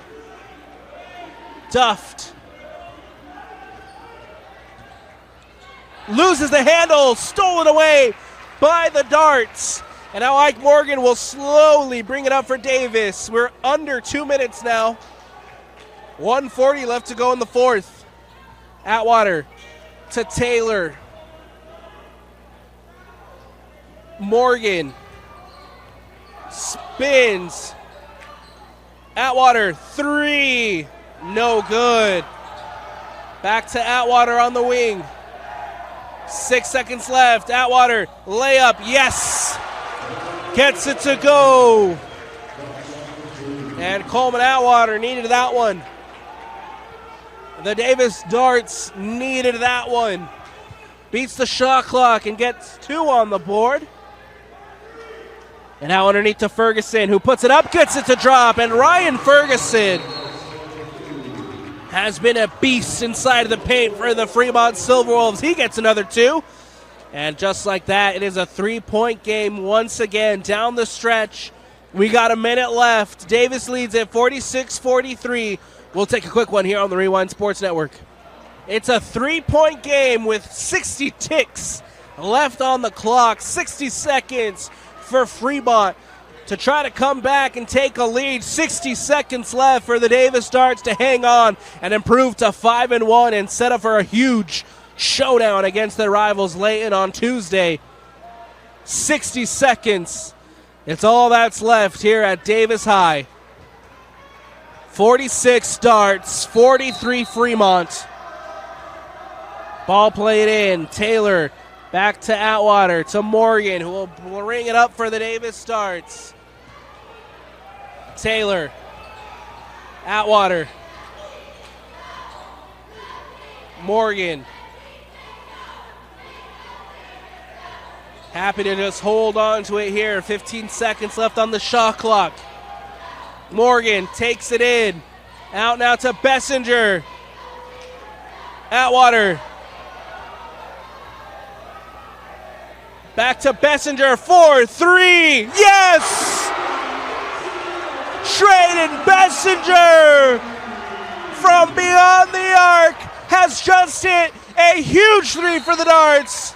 Duft loses the handle, stolen away by the Darts. And now Ike Morgan will slowly bring it up for Davis. We're under 2 minutes now. 1:40 left to go in the fourth. Atwater to Taylor. Morgan spins. Atwater, 3. No good. Back to Atwater on the wing. 6 seconds left. Atwater, layup, yes. Gets it to go. And Coleman Atwater needed that one. The Davis Darts needed that one. Beats the shot clock and gets 2 on the board. And now underneath to Ferguson, who puts it up, gets it to drop. And Ryan Ferguson has been a beast inside of the paint for the Fremont Silverwolves. He gets another 2. And just like that, it is a 3-point game once again down the stretch. We got a minute left. Davis leads at 46-43. We'll take a quick one here on the Rewind Sports Network. It's a 3-point game with 60 ticks left on the clock. 60 seconds for Fremont to try to come back and take a lead. 60 seconds left for the Davis Darts to hang on and improve to 5-1 and set up for a huge showdown against their rivals Layton on Tuesday. 60 seconds. It's all that's left here at Davis High. 46 Darts, 43 Fremont. Ball played in. Taylor back to Atwater, to Morgan, who will bring it up for the Davis Darts. Taylor, Atwater, Morgan. Happy to just hold on to it here. 15 seconds left on the shot clock. Morgan takes it in. Out now to Bessinger. Atwater. Back to Bessinger, 4-3, yes! Trayden Bessinger from beyond the arc has just hit a huge three for the Darts.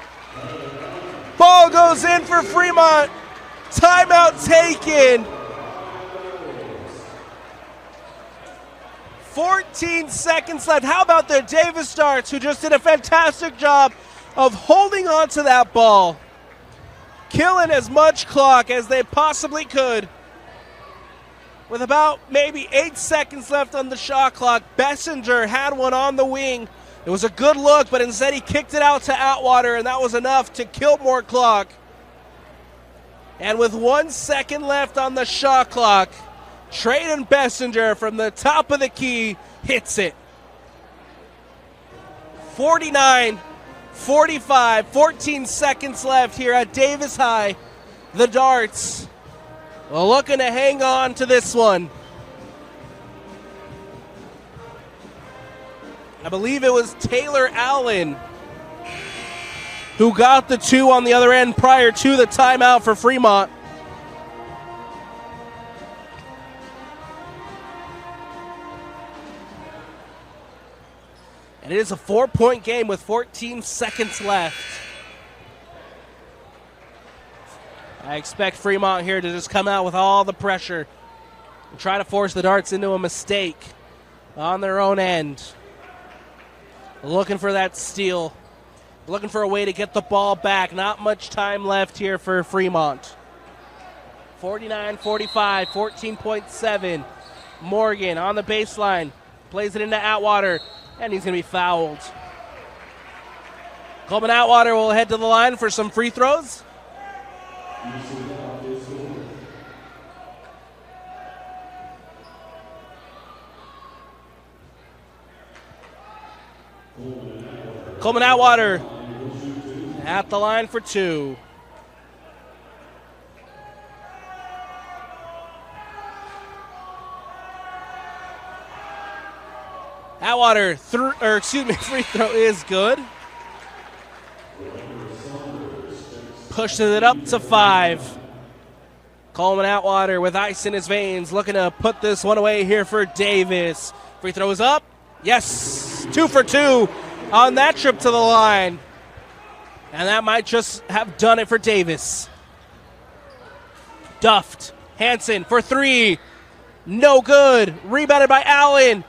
Ball goes in for Fremont. Timeout taken. 14 seconds left. How about the Davis Darts, who just did a fantastic job of holding on to that ball, killing as much clock as they possibly could. With about maybe 8 seconds left on the shot clock, Bessinger had one on the wing. It was a good look, but instead he kicked it out to Atwater, and that was enough to kill more clock. And with 1 second left on the shot clock, Trayden Bessinger from the top of the key hits it. 49-45, 14 seconds left here at Davis High. The Darts looking to hang on to this one. I believe it was Taylor Allen who got the two on the other end prior to the timeout for Fremont. And it is a 4-point game with 14 seconds left. I expect Fremont here to just come out with all the pressure and try to force the Darts into a mistake on their own end. Looking for that steal. Looking for a way to get the ball back. Not much time left here for Fremont. 49-45, 14.7. Morgan on the baseline. Plays it into Atwater, and he's going to be fouled. Coleman Atwater will head to the line for some free throws. Coleman Atwater at the line for two. Atwater, free throw is good. Pushes it up to 5. Coleman Atwater with ice in his veins, looking to put this one away here for Davis. Free throw is up. Yes, 2 for 2 on that trip to the line. And that might just have done it for Davis. Duffed. Hansen for 3. No good. Rebounded by Allen.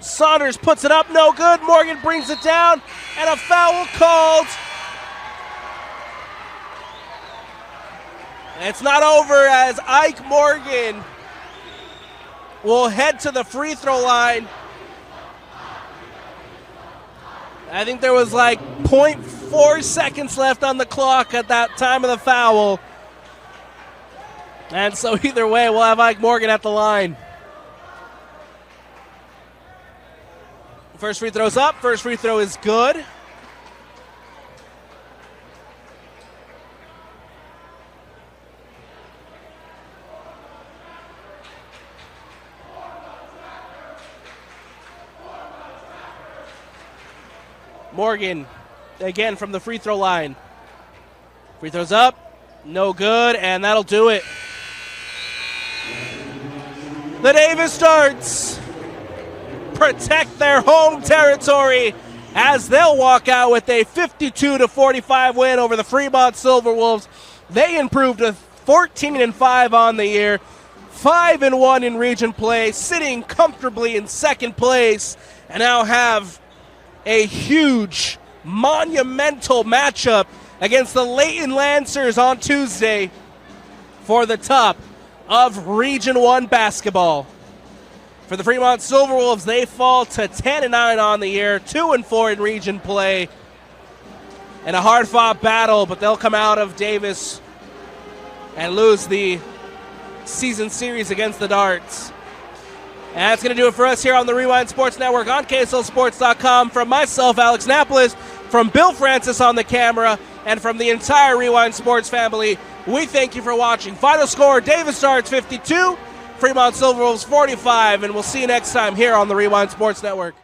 Saunders puts it up. No good. Morgan brings it down. And a foul called. It's not over as Ike Morgan will head to the free throw line. I think there was like 0.4 seconds left on the clock at that time of the foul. And so either way, we'll have Ike Morgan at the line. First free throw's up. First free throw is good. Morgan, again from the free throw line. Free throws up, no good, and that'll do it. The Davis Darts protect their home territory as they'll walk out with a 52-45 win over the Fremont Silverwolves. They improved to 14-5 on the year, 5-1 in region play, sitting comfortably in second place, and now have a huge, monumental matchup against the Layton Lancers on Tuesday for the top of Region 1 basketball. For the Fremont Silverwolves, they fall to 10-9 on the year, 2-4 in region play, and a hard-fought battle, but they'll come out of Davis and lose the season series against the Darts. And that's going to do it for us here on the Rewind Sports Network on KSLSports.com. From myself, Alex Napolis, from Bill Francis on the camera, and from the entire Rewind Sports family, we thank you for watching. Final score, Davis Darts 52, Fremont Silverwolves 45, and we'll see you next time here on the Rewind Sports Network.